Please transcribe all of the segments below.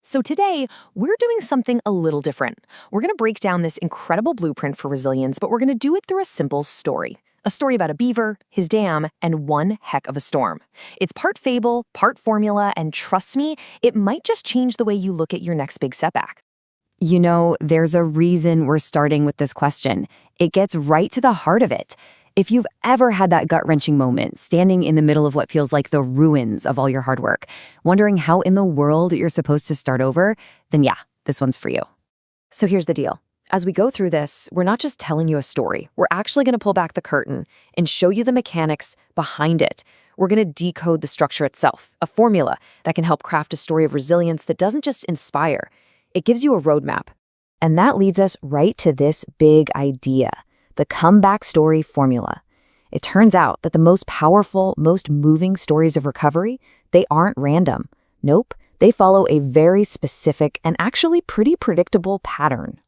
So today, we're doing something a little different. We're going to break down this incredible blueprint for resilience, but we're going to do it through a simple story. A story about a beaver, his dam, and one heck of a storm. It's part fable, part formula, and trust me, it might just change the way you look at your next big setback. You know, there's a reason we're starting with this question. It gets right to the heart of it. If you've ever had that gut-wrenching moment, standing in the middle of what feels like the ruins of all your hard work, wondering how in the world you're supposed to start over, then yeah, this one's for you. So here's the deal. As we go through this, we're not just telling you a story. We're actually going to pull back the curtain and show you the mechanics behind it. We're going to decode the structure itself, a formula that can help craft a story of resilience that doesn't just inspire. It gives you a roadmap. And that leads us right to this big idea, the comeback story formula. It turns out that the most powerful, most moving stories of recovery, they aren't random. Nope, they follow a very specific and actually pretty predictable pattern.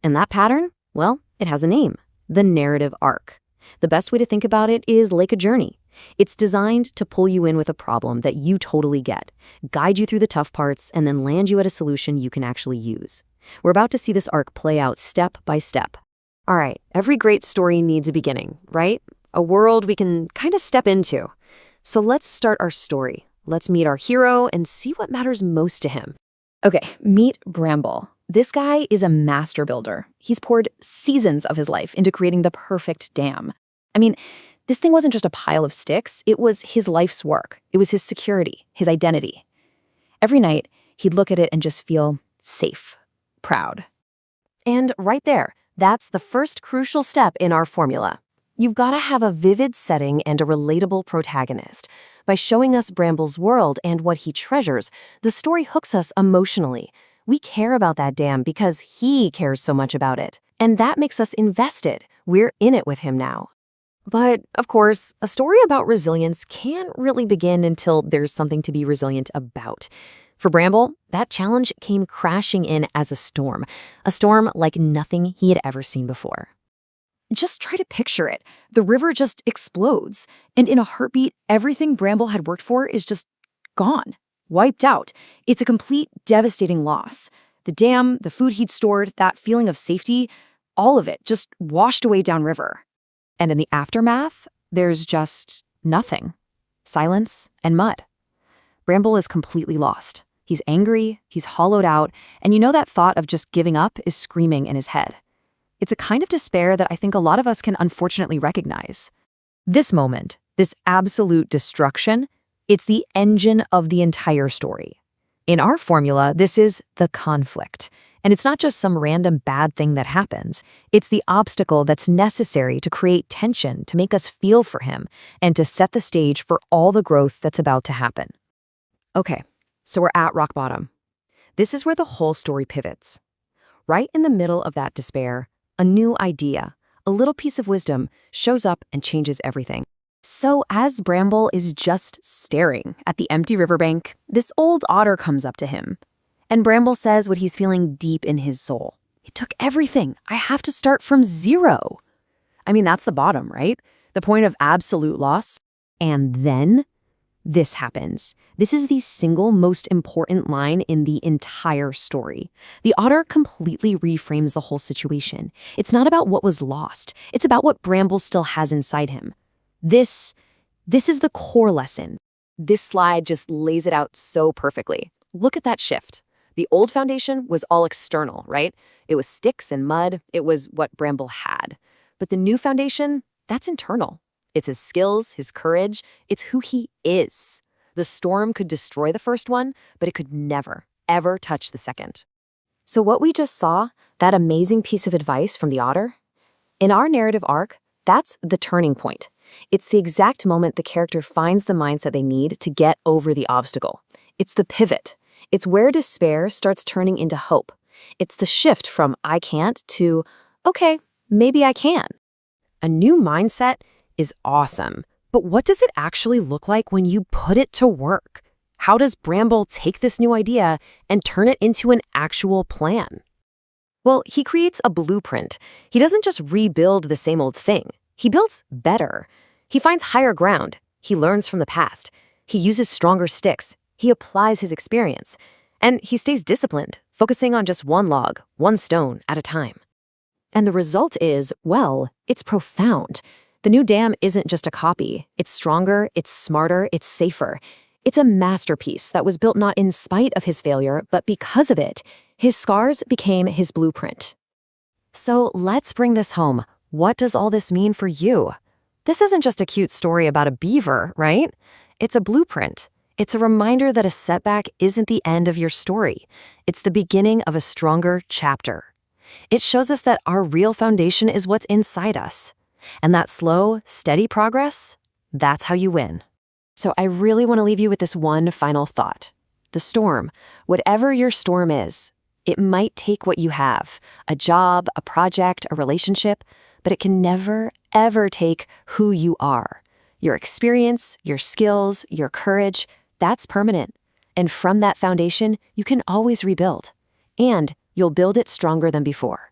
And that pattern, well, it has a name, the narrative arc. The best way to think about it is like a journey. It's designed to pull you in with a problem that you totally get, guide you through the tough parts, and then land you at a solution you can actually use. We're about to see this arc play out step by step. All right, every great story needs a beginning, right? A world we can kind of step into. So let's start our story. Let's meet our hero and see what matters most to him. Okay, meet Bramble. This guy is a master builder. He's poured seasons of his life into creating the perfect dam. I mean, this thing wasn't just a pile of sticks. It was his life's work. It was his security, his identity. Every night, he'd look at it and just feel safe, proud. And right there, that's the first crucial step in our formula. You've got to have a vivid setting and a relatable protagonist. By showing us Bramble's world and what he treasures, the story hooks us emotionally. We care about that dam because he cares so much about it. And that makes us invested. We're in it with him now. But, of course, a story about resilience can't really begin until there's something to be resilient about. For Bramble, that challenge came crashing in as a storm like nothing he had ever seen before. Just try to picture it. The river just explodes, and in a heartbeat, everything Bramble had worked for is just gone, wiped out. It's a complete, devastating loss. The dam, the food he'd stored, that feeling of safety, all of it just washed away downriver. And in the aftermath, there's just nothing. Silence and mud. Bramble is completely lost. He's angry, he's hollowed out, and you know that thought of just giving up is screaming in his head. It's a kind of despair that I think a lot of us can unfortunately recognize. This moment, this absolute destruction, it's the engine of the entire story. In our formula, this is the conflict. And it's not just some random bad thing that happens. It's the obstacle that's necessary to create tension, to make us feel for him, and to set the stage for all the growth that's about to happen. Okay, so we're at rock bottom. This is where the whole story pivots. Right in the middle of that despair, a new idea, a little piece of wisdom, shows up and changes everything. So as Bramble is just staring at the empty riverbank, this old otter comes up to him. And Bramble says what he's feeling deep in his soul. It took everything. I have to start from zero. I mean, that's the bottom, right? The point of absolute loss. And then this happens. This is the single most important line in the entire story. The otter completely reframes the whole situation. It's not about what was lost. It's about what Bramble still has inside him. This is the core lesson. This slide just lays it out so perfectly. Look at that shift. The old foundation was all external, right? It was sticks and mud. It was what Bramble had. But the new foundation, that's internal. It's his skills, his courage. It's who he is. The storm could destroy the first one, but it could never, ever touch the second. So what we just saw, that amazing piece of advice from the otter, in our narrative arc, that's the turning point. It's the exact moment the character finds the mindset they need to get over the obstacle. It's the pivot. It's where despair starts turning into hope. It's the shift from I can't to, okay, maybe I can. A new mindset is awesome, but what does it actually look like when you put it to work? How does Bramble take this new idea and turn it into an actual plan? Well, he creates a blueprint. He doesn't just rebuild the same old thing. He builds better. He finds higher ground. He learns from the past. He uses stronger sticks. He applies his experience. And he stays disciplined, focusing on just one log, one stone at a time. And the result is, well, it's profound. The new dam isn't just a copy. It's stronger, it's smarter, it's safer. It's a masterpiece that was built not in spite of his failure, but because of it. His scars became his blueprint. So let's bring this home. What does all this mean for you? This isn't just a cute story about a beaver, right? It's a blueprint. It's a reminder that a setback isn't the end of your story. It's the beginning of a stronger chapter. It shows us that our real foundation is what's inside us. And that slow, steady progress, that's how you win. So I really want to leave you with this one final thought. The storm, whatever your storm is, it might take what you have, a job, a project, a relationship, but it can never, ever take who you are. Your experience, your skills, your courage, that's permanent. And from that foundation, you can always rebuild. And you'll build it stronger than before.